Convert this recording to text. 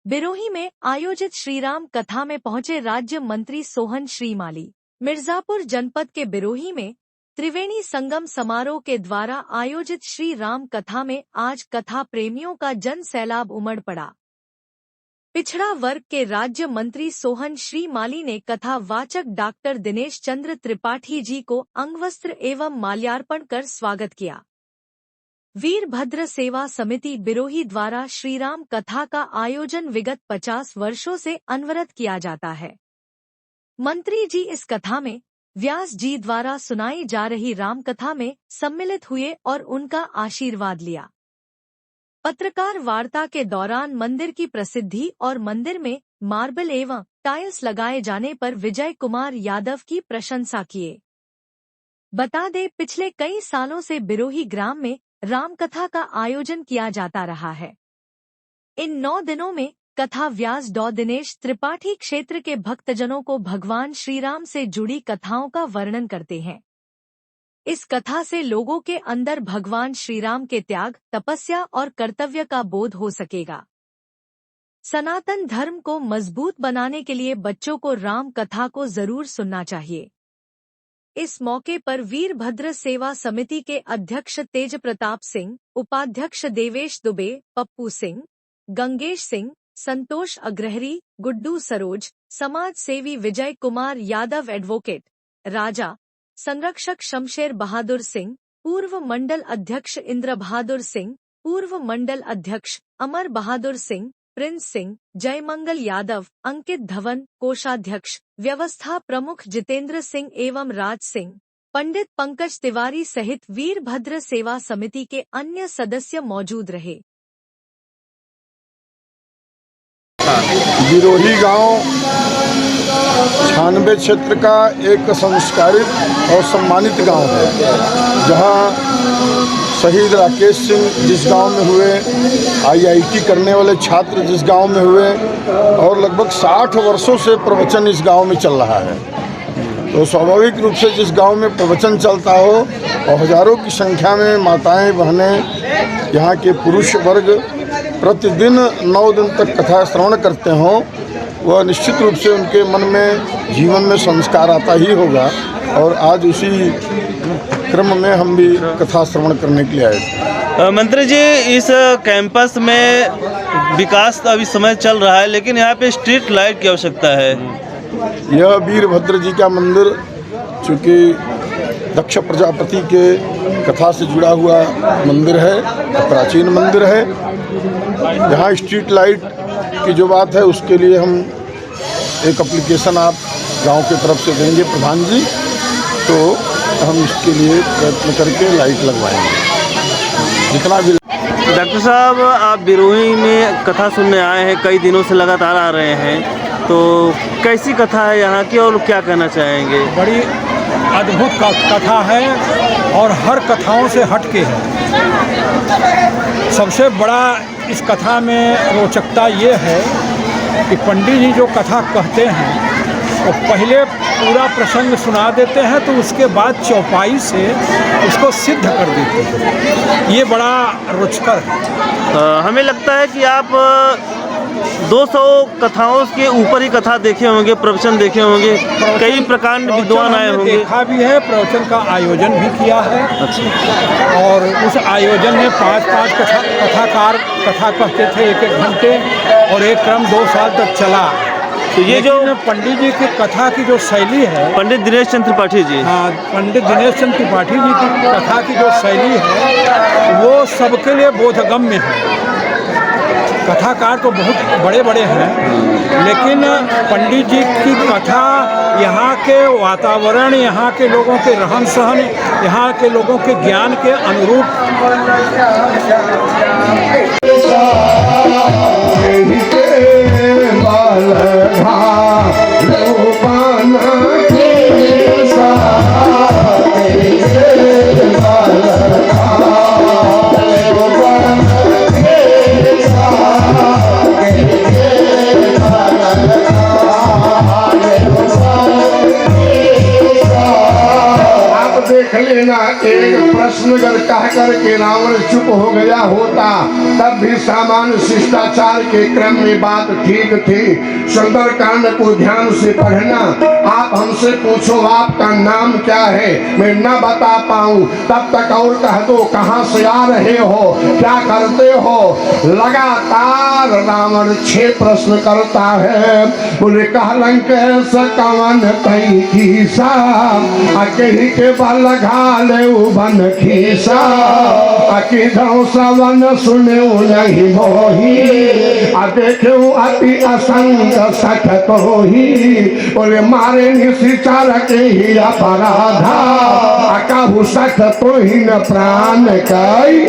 बिरोही में आयोजित श्रीराम कथा में पहुंचे राज्य मंत्री सोहन श्रीमाली। मिर्जापुर जनपद के बिरोही में त्रिवेणी संगम समारोह के द्वारा आयोजित श्री राम कथा में आज कथा प्रेमियों का जन सैलाब उमड़ पड़ा। पिछड़ा वर्ग के राज्य मंत्री सोहन श्रीमाली ने कथा वाचक डॉक्टर दिनेश चंद्र त्रिपाठी जी को अंगवस्त्र एवं माल्यार्पण कर स्वागत किया। वीरभद्र सेवा समिति बिरोही द्वारा श्रीराम कथा का आयोजन विगत 50 वर्षों से अनवरत किया जाता है। मंत्री जी इस कथा में व्यास जी द्वारा सुनाई जा रही राम कथा में सम्मिलित हुए और उनका आशीर्वाद लिया। पत्रकार वार्ता के दौरान मंदिर की प्रसिद्धि और मंदिर में मार्बल एवं टाइल्स लगाए जाने पर विजय कुमार यादव की प्रशंसा किए। बता दें, पिछले कई सालों से बिरोही ग्राम में रामकथा का आयोजन किया जाता रहा है। इन 9 दिनों में कथा व्यास डॉ दिनेश त्रिपाठी क्षेत्र के भक्तजनों को भगवान श्रीराम से जुड़ी कथाओं का वर्णन करते हैं। इस कथा से लोगों के अंदर भगवान श्रीराम के त्याग, तपस्या और कर्तव्य का बोध हो सकेगा। सनातन धर्म को मजबूत बनाने के लिए बच्चों को राम कथा को जरूर सुनना चाहिए। इस मौके पर वीरभद्र सेवा समिति के अध्यक्ष तेज प्रताप सिंह, उपाध्यक्ष देवेश दुबे, पप्पू सिंह, गंगेश सिंह, संतोष अग्रहरी, गुड्डू सरोज, समाज सेवी विजय कुमार यादव, एडवोकेट राजा, संरक्षक शमशेर बहादुर सिंह, पूर्व मंडल अध्यक्ष इंद्र बहादुर सिंह, पूर्व मंडल अध्यक्ष अमर बहादुर सिंह, प्रिंस सिंह, जयमंगल यादव, अंकित धवन, कोषाध्यक्ष, व्यवस्था प्रमुख जितेंद्र सिंह एवं राज सिंह, पंडित पंकज तिवारी सहित वीरभद्र सेवा समिति के अन्य सदस्य मौजूद रहे। बिरोही गांव 96 क्षेत्र का एक संस्कारित और सम्मानित गांव है, जहां शहीद राकेश सिंह जिस गांव में हुए, IIT करने वाले छात्र जिस गांव में हुए और लगभग 60 वर्षों से प्रवचन इस गांव में चल रहा है। तो स्वाभाविक रूप से जिस गांव में प्रवचन चलता हो और हजारों की संख्या में माताएं, बहनें, यहाँ के पुरुष वर्ग प्रतिदिन 9 दिन तक कथा श्रवण करते हों, वह निश्चित रूप से उनके मन में, जीवन में संस्कार आता ही होगा। और आज उसी क्रम में हम भी कथा श्रवण करने के लिए आए थे। मंत्री जी, इस कैंपस में विकास अभी समय चल रहा है, लेकिन यहाँ पे स्ट्रीट लाइट की आवश्यकता है। यह वीरभद्र जी का मंदिर चूँकि दक्ष प्रजापति के कथा से जुड़ा हुआ मंदिर है, प्राचीन मंदिर है। यहाँ स्ट्रीट लाइट की जो बात है, उसके लिए हम एक एप्लीकेशन आप गांव की तरफ से देंगे प्रधान जी, तो हम इसके लिए प्रयत्न करके लाइट लगवाएंगे जितना भी। डॉक्टर साहब, आप बिरोही में कथा सुनने आए हैं, कई दिनों से लगातार आ रहे हैं, तो कैसी कथा है यहाँ की और क्या कहना चाहेंगे? बड़ी अद्भुत कथा है और हर कथाओं से हटके है। सबसे बड़ा इस कथा में रोचकता ये है कि पंडित जी जो कथा कहते हैं वो पहले पूरा प्रसंग सुना देते हैं, तो उसके बाद चौपाई से उसको सिद्ध कर देते हैं। ये बड़ा रोचकर है। हमें लगता है कि आप 200 कथाओं के ऊपर ही कथा देखे होंगे, प्रवचन देखे होंगे, कई प्रकार के विद्वान आए होंगे। देखा भी है, प्रवचन का आयोजन भी किया है। अच्छा। और उस आयोजन में 5-5 कथाकार कथा कहते थे 1-1 घंटे, और एक क्रम 2 साल तक चला। तो ये जो पंडित जी की कथा की जो शैली है, पंडित दिनेश चंद्र त्रिपाठी जी, हाँ, पंडित दिनेश चंद्र त्रिपाठी जी की कथा की जो शैली है वो सबके लिए बोधगम्य है। कथाकार तो बहुत बड़े बड़े हैं, लेकिन पंडित जी की कथा यहाँ के वातावरण, यहाँ के लोगों के रहन सहन, यहाँ के लोगों के ज्ञान के अनुरूप देख लेना एक प्रश्न अगर कह कर के रावण चुप हो गया होता तब भी सामान्य शिष्टाचार के क्रम में बात ठीक थी। सुंदरकांड को ध्यान से पढ़ना। आप हमसे पूछो आपका नाम क्या है, मैं न बता पाऊं तब तक और कह दो कहां से आ रहे हो, क्या करते हो। लगातार रावण 6 प्रश्न करता है। बोले कहलन कैसा कवन तई खीसा अकेही के बल घाले बन खीसा अकी सवन सुने नहीं मोही आ देखे अति असंग सखत होही। बोले मारे निशिचार के ही अपराधा अकाहु सख तो ही न प्राण कई